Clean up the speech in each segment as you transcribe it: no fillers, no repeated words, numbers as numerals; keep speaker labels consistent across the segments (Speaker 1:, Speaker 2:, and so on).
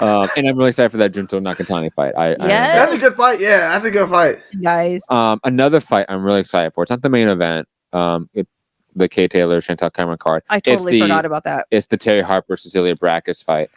Speaker 1: And I'm really excited for that Junto Nakatani fight.
Speaker 2: That's a good fight. Yeah, that's a good fight,
Speaker 3: guys.
Speaker 1: Another fight I'm really excited for. It's not the main event. The Kay Taylor-Chantelle Cameron card.
Speaker 3: I totally forgot about that.
Speaker 1: It's the Terri Harper-Cecilia Braekhus fight.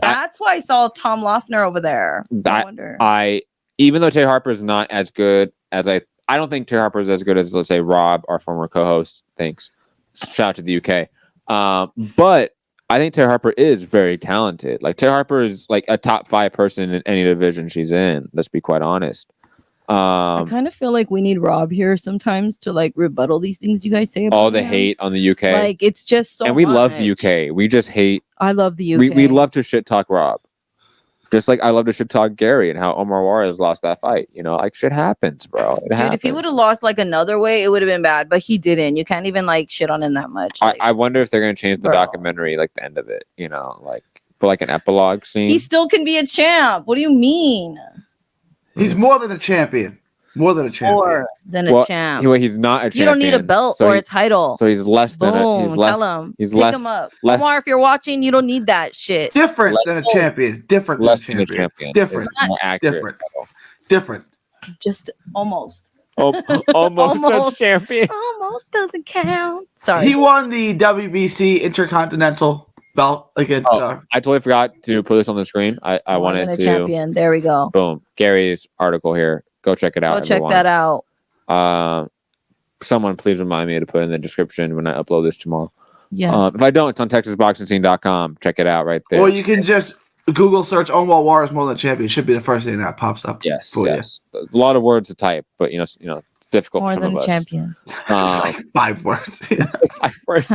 Speaker 3: That's why I saw Tom Loeffner over there. I wonder.
Speaker 1: Even though Terri Harper is not as good as I don't think Terri Harper is as good as, let's say, Rob, our former co-host, thinks. Shout out to the UK. But I think Terri Harper is very talented. Like, Terri Harper is like a top 5 person in any division she's in. Let's be quite honest.
Speaker 3: I kind of feel like we need Rob here sometimes to like rebuttal these things you guys say about
Speaker 1: all the
Speaker 3: him.
Speaker 1: hate on the UK.
Speaker 3: Like, it's just so
Speaker 1: and we
Speaker 3: much.
Speaker 1: love the UK. We just hate.
Speaker 3: I love the UK.
Speaker 1: We love to shit talk Rob. Just like I love to shit talk Gary and how Omar Juarez lost that fight. You know, like shit happens, bro. It happens.
Speaker 3: If he would have lost like another way, it would have been bad. But he didn't. You can't even like shit on him that much. Like,
Speaker 1: I wonder if they're gonna change the documentary, like the end of it. You know, like for like an epilogue scene.
Speaker 3: He still can be a champ. What do you mean?
Speaker 2: He's more than a champion. More than a champion.
Speaker 3: More than a champ.
Speaker 1: He's not a champion.
Speaker 3: You don't need a belt or a title.
Speaker 1: So he's less than a. He's less.
Speaker 3: Tell him.
Speaker 1: He's
Speaker 3: Pick
Speaker 1: less.
Speaker 3: him up.
Speaker 1: Less,
Speaker 3: Omar, if you're watching, you don't need that shit.
Speaker 2: Different than a champion. Different
Speaker 1: less
Speaker 2: than a champion. Different.
Speaker 1: More accurate.
Speaker 2: Different.
Speaker 3: Just almost.
Speaker 1: Almost a champion.
Speaker 3: Almost doesn't count. Sorry.
Speaker 2: He won the WBC Intercontinental belt against.
Speaker 1: I totally forgot to put this on the screen. I wanted to.
Speaker 3: Champion. There we go.
Speaker 1: Boom. Gary's article here. Go check it out.
Speaker 3: Go check that out.
Speaker 1: Someone please remind me to put in the description when I upload this tomorrow.
Speaker 3: Yes.
Speaker 1: If I don't, it's on TexasBoxingScene.com. Check it out right there.
Speaker 2: Or you can just Google search Omar Juarez more than champion. Should be the first thing that pops up.
Speaker 1: Yes. Yes. A lot of words to type, but it's difficult
Speaker 3: more
Speaker 1: for some
Speaker 3: than
Speaker 1: of us.
Speaker 3: Champion.
Speaker 2: It's like 5 words.
Speaker 1: It's like 5 words.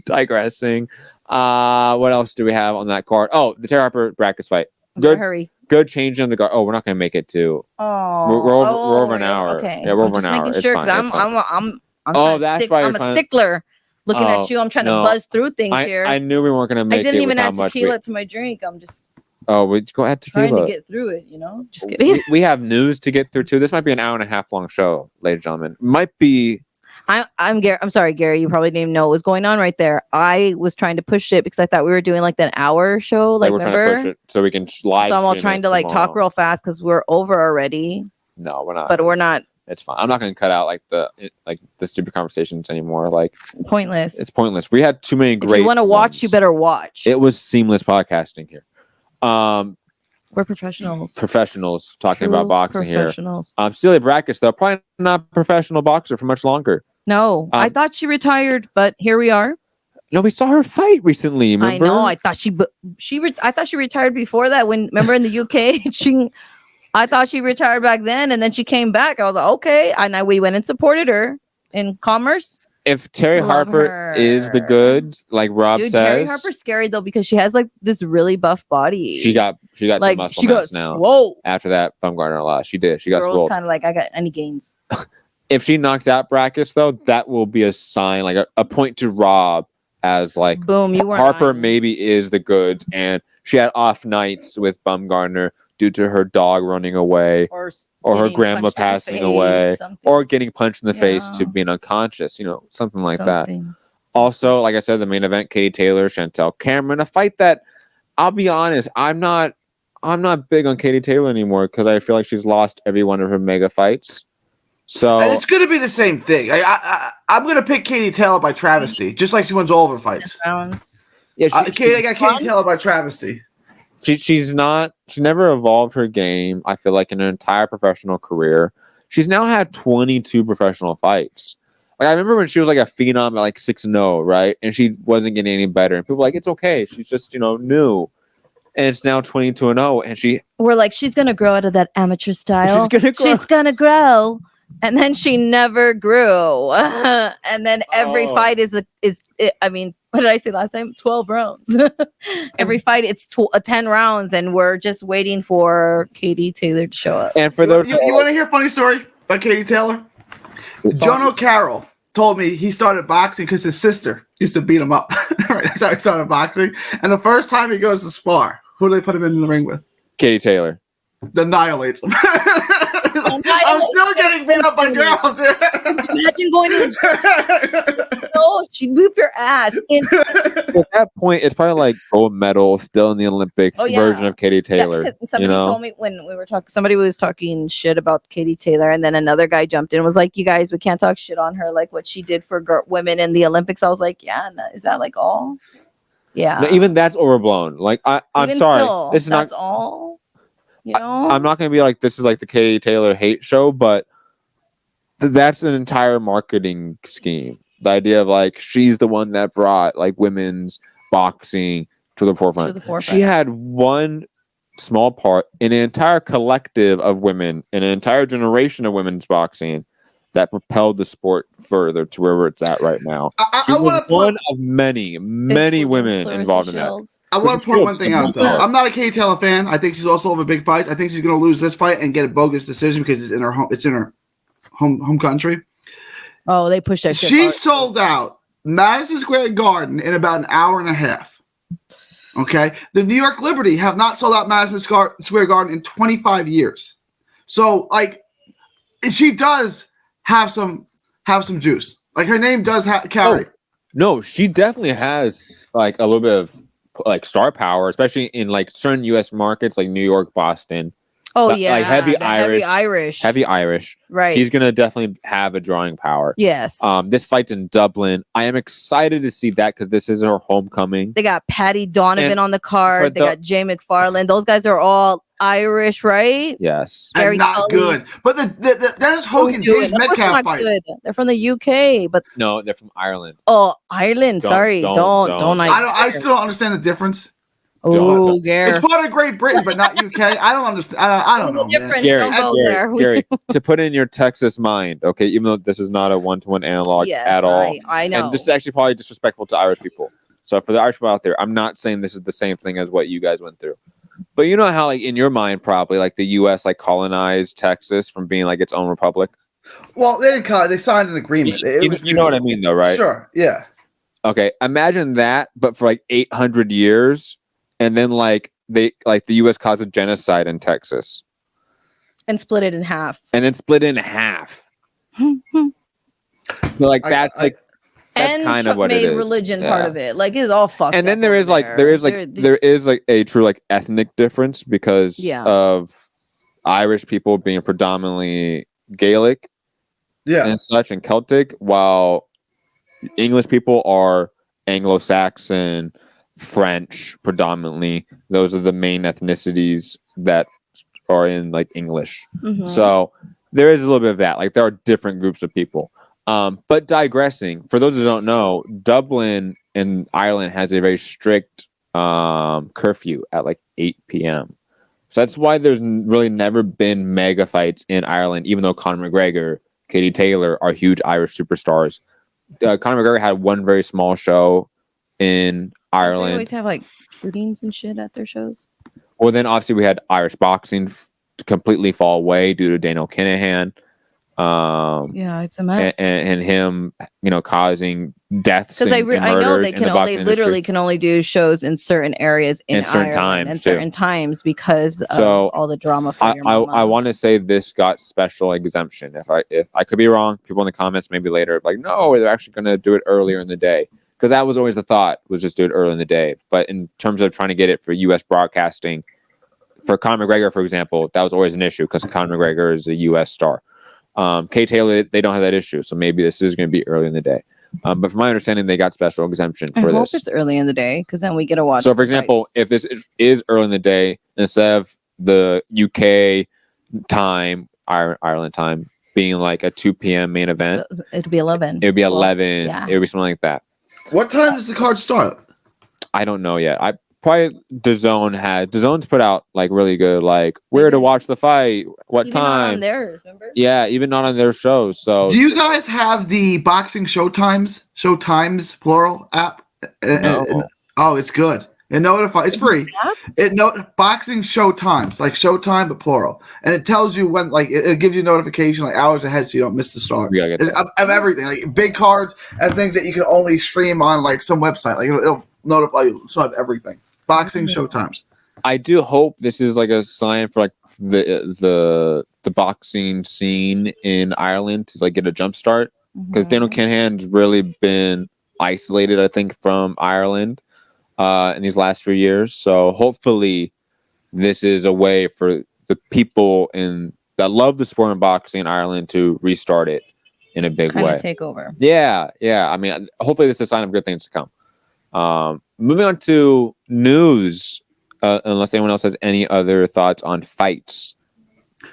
Speaker 1: Digressing. What else do we have on that card? Oh, the Terri Harper-Braekhus fight. Good.
Speaker 3: Hurry.
Speaker 1: Good change in the guard. Oh, we're not going to make it to.
Speaker 3: Oh,
Speaker 1: we're over an hour.
Speaker 3: Okay.
Speaker 1: Yeah, we're over an hour.
Speaker 3: Sure, because I'm a stickler. Looking at you, I'm trying to buzz through things here.
Speaker 1: I knew we weren't going to make it.
Speaker 3: I didn't even add tequila to my drink. I'm just.
Speaker 1: Oh, we go add tequila.
Speaker 3: Trying to get through it, Just kidding.
Speaker 1: We have news to get through too. This might be an hour and a half long show, ladies and gentlemen. Might be.
Speaker 3: I'm sorry, Gary. You probably didn't even know what was going on right there. I was trying to push it because I thought we were doing like an hour show. Like,
Speaker 1: we're trying to push it so we can live.
Speaker 3: So I'm all trying to like talk real fast because we're over already.
Speaker 1: No, we're not.
Speaker 3: But we're not.
Speaker 1: It's fine. I'm not going to cut out like the stupid conversations anymore. Like
Speaker 3: pointless.
Speaker 1: It's pointless. We had too many great.
Speaker 3: If you want to watch, you better watch.
Speaker 1: It was seamless podcasting here.
Speaker 3: We're professionals.
Speaker 1: Professionals talking about boxing here.
Speaker 3: Cecilia
Speaker 1: Braekhus, though, probably not a professional boxer for much longer.
Speaker 3: No, I thought she retired, but here we are.
Speaker 1: No, we saw her fight recently. Remember?
Speaker 3: I know. I thought I thought she retired before that. Remember in the UK, I thought she retired back then, and then she came back. I was like, okay, and we went and supported her in Commerce.
Speaker 1: If Terri Harper is the goods, like Rob says,
Speaker 3: Terri Harper's scary though because she has like this really buff body.
Speaker 1: She got
Speaker 3: like,
Speaker 1: some muscle mass now.
Speaker 3: Whoa!
Speaker 1: After that Bumgarner loss, she did. She got swole.
Speaker 3: Kind of like I got any gains.
Speaker 1: If she knocks out Braekhus, though, that will be a sign, like a point to Rob as like,
Speaker 3: boom, you weren't
Speaker 1: Harper
Speaker 3: lying.
Speaker 1: Maybe is the goods, and she had off nights with Bumgarner due to her dog running away, or her grandma passing away, or getting punched in the face to being unconscious, something like that. Also, like I said, the main event, Katie Taylor-Chantelle Cameron, a fight that I'll be honest, I'm not big on Katie Taylor anymore because I feel like she's lost every one of her mega fights. So
Speaker 2: it's going to be the same thing. I'm going to pick Katie Taylor by travesty, just like she wins all of her fights.
Speaker 1: Yeah,
Speaker 2: I got Katie Taylor by travesty.
Speaker 1: She never evolved her game, I feel like, in her entire professional career. She's now had 22 professional fights. Like, I remember when she was like a phenom at like 6-0, right? And she wasn't getting any better. And people were like, it's okay. She's just, new. And it's now 22-0. And
Speaker 3: we're like, she's going to grow out of that amateur style. She's going to grow. And then she never grew. And then every fight what did I say last time? 12 rounds. Every fight, it's 10 rounds, and we're just waiting for Katie Taylor to show up.
Speaker 1: And for those,
Speaker 2: you want to hear a funny story about Katie Taylor? John O'Carroll told me he started boxing because his sister used to beat him up. That's how he started boxing. And the first time he goes to spar, who do they put him in the ring with?
Speaker 1: Katie Taylor.
Speaker 2: Annihilates him. I'm still getting beat up by girls.
Speaker 3: Imagine going to Oh, she'd whoop your ass.
Speaker 1: At that point, it's probably like gold medal still in the Olympics version of Katie Taylor.
Speaker 3: Somebody told me when we were talking, somebody was talking shit about Katie Taylor, and then another guy jumped in and was like, "You guys, we can't talk shit on her like what she did for women in the Olympics." I was like, "Yeah, is that like all?" Yeah.
Speaker 1: No, even that's overblown. Like I'm sorry, this is
Speaker 3: that's
Speaker 1: not
Speaker 3: all.
Speaker 1: I'm not gonna be like this is like the Katie Taylor hate show, but that's an entire marketing scheme. The idea of like she's the one that brought like women's boxing to the forefront. She had one small part in an entire collective of women, in an entire generation of women's boxing that propelled the sport further to where it's at right now. She was one of many women involved in that.
Speaker 2: I want to point one thing out, though. I'm not a Katie Taylor fan. I think she's also over big fights. I think she's going to lose this fight and get a bogus decision because it's in her home. It's in her home country.
Speaker 3: Oh, they pushed that shit.
Speaker 2: She sold out Madison Square Garden in about an hour and a half. Okay, the New York Liberty have not sold out Madison Square Garden in 25 years. So, like, she does have some juice. Like, her name does carry.
Speaker 1: Oh, no, she definitely has like a little bit of like star power, especially in like certain U.S. markets like New York, Boston.
Speaker 3: Oh yeah,
Speaker 1: like heavy Irish.
Speaker 3: Right.
Speaker 1: She's gonna definitely have a drawing power.
Speaker 3: Yes.
Speaker 1: This fight's in Dublin. I am excited to see that because this is her homecoming.
Speaker 3: They got Patty Donovan on the card. They got Jay McFarland. Those guys are all Irish, right?
Speaker 1: Yes.
Speaker 2: And not good. But the Dennis Hogan James Metcalf fight.
Speaker 3: Good. They're from the UK, but
Speaker 1: no, they're from Ireland.
Speaker 3: Oh, Ireland. Sorry, don't.
Speaker 2: I still don't understand the difference.
Speaker 3: Oh, Gary.
Speaker 2: It's part of Great Britain, but not UK. I don't understand. I don't know, man.
Speaker 1: Gary, to put in your Texas mind, okay, even though this is not a one-to-one analog at all.
Speaker 3: I know.
Speaker 1: And this is actually probably disrespectful to Irish people. So for the Irish people out there, I'm not saying this is the same thing as what you guys went through. But you know how, like, in your mind, probably, like, the U.S., like, colonized Texas from being, like, its own republic?
Speaker 2: Well, they didn't call it. They signed an agreement.
Speaker 1: You know what I mean, though, right?
Speaker 2: Sure, yeah.
Speaker 1: Okay, imagine that, but for, like, 800 years... And then, like the U.S. caused a genocide in Texas,
Speaker 3: and split it in half.
Speaker 1: So, like that's kind of what it is.
Speaker 3: Religion part of it, like, it is all fucked.
Speaker 1: And then there is a true like ethnic difference because of Irish people being predominantly Gaelic, and such, and Celtic, while English people are Anglo-Saxon. French predominantly. Those are the main ethnicities that are in like English. Mm-hmm. So there is a little bit of that. Like there are different groups of people. But digressing, for those who don't know, Dublin in Ireland has a very strict curfew at like 8 p.m. So that's why there's really never been mega fights in Ireland, even though Conor McGregor, Katie Taylor are huge Irish superstars. Conor McGregor had one very small show in Ireland.
Speaker 3: They always have like shootings and shit at their shows.
Speaker 1: Well, then obviously we had Irish boxing completely fall away due to Daniel Kinahan.
Speaker 3: It's a mess.
Speaker 1: And him, causing deaths.
Speaker 3: Because I know they can only do shows in certain areas in certain times because of all the drama.
Speaker 1: I want to say this got special exemption. If I could be wrong, people in the comments maybe later like, no, they're actually going to do it earlier in the day. Because that was always the thought, was just do it early in the day. But in terms of trying to get it for U.S. broadcasting, for Conor McGregor, for example, that was always an issue because Conor McGregor is a U.S. star. Kay Taylor, they don't have that issue. So maybe this is going to be early in the day. But from my understanding, they got special exemption for this. I hope
Speaker 3: it's early in the day because then we get to watch.
Speaker 1: So, for example, if this is early in the day, instead of the UK time, Ireland time, being like a 2 p.m. main event,
Speaker 3: it'd be 11.
Speaker 1: It would be 11. Yeah. It would be something like that.
Speaker 2: What time does the card start?
Speaker 1: I don't know yet. DAZN's put out like really good, like where to watch the fight, what
Speaker 3: even
Speaker 1: time.
Speaker 3: Not on theirs, remember?
Speaker 1: Yeah, even not on their shows. So,
Speaker 2: do you guys have the boxing Showtimes plural app?
Speaker 1: No.
Speaker 2: Oh, it's good. It's free. Boxing Showtimes, like Showtime but plural, and it tells you when, like it gives you a notification like hours ahead so you don't miss the start of everything, like big cards and things that you can only stream on like some website. Like it'll notify you of everything. Boxing Showtimes.
Speaker 1: I do hope this is like a sign for like the boxing scene in Ireland to like get a jump start. because Daniel Canahan's really been isolated, I think, from Ireland in these last few years. So hopefully this is a way for the people that love the sport of boxing in Ireland to restart it in a big way.
Speaker 3: Take over.
Speaker 1: Yeah. I mean, hopefully this is a sign of good things to come. Moving on to news, unless anyone else has any other thoughts on fights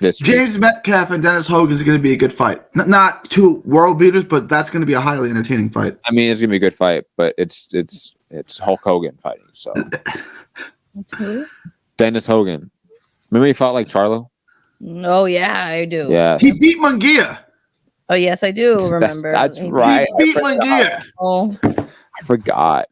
Speaker 1: this week.
Speaker 2: James Metcalf and Dennis Hogan is going to be a good fight. Not two world beaters, but that's going to be a highly entertaining fight.
Speaker 1: I mean, it's going to be a good fight, but it's Hulk Hogan fighting. So
Speaker 3: who?
Speaker 1: Dennis Hogan. Remember he fought like Charlo?
Speaker 3: Oh yeah, I do.
Speaker 1: Yeah.
Speaker 2: He beat Munguia.
Speaker 3: Oh yes, I do remember.
Speaker 1: That's right.
Speaker 2: He beat Munguia.
Speaker 3: Oh,
Speaker 1: I forgot.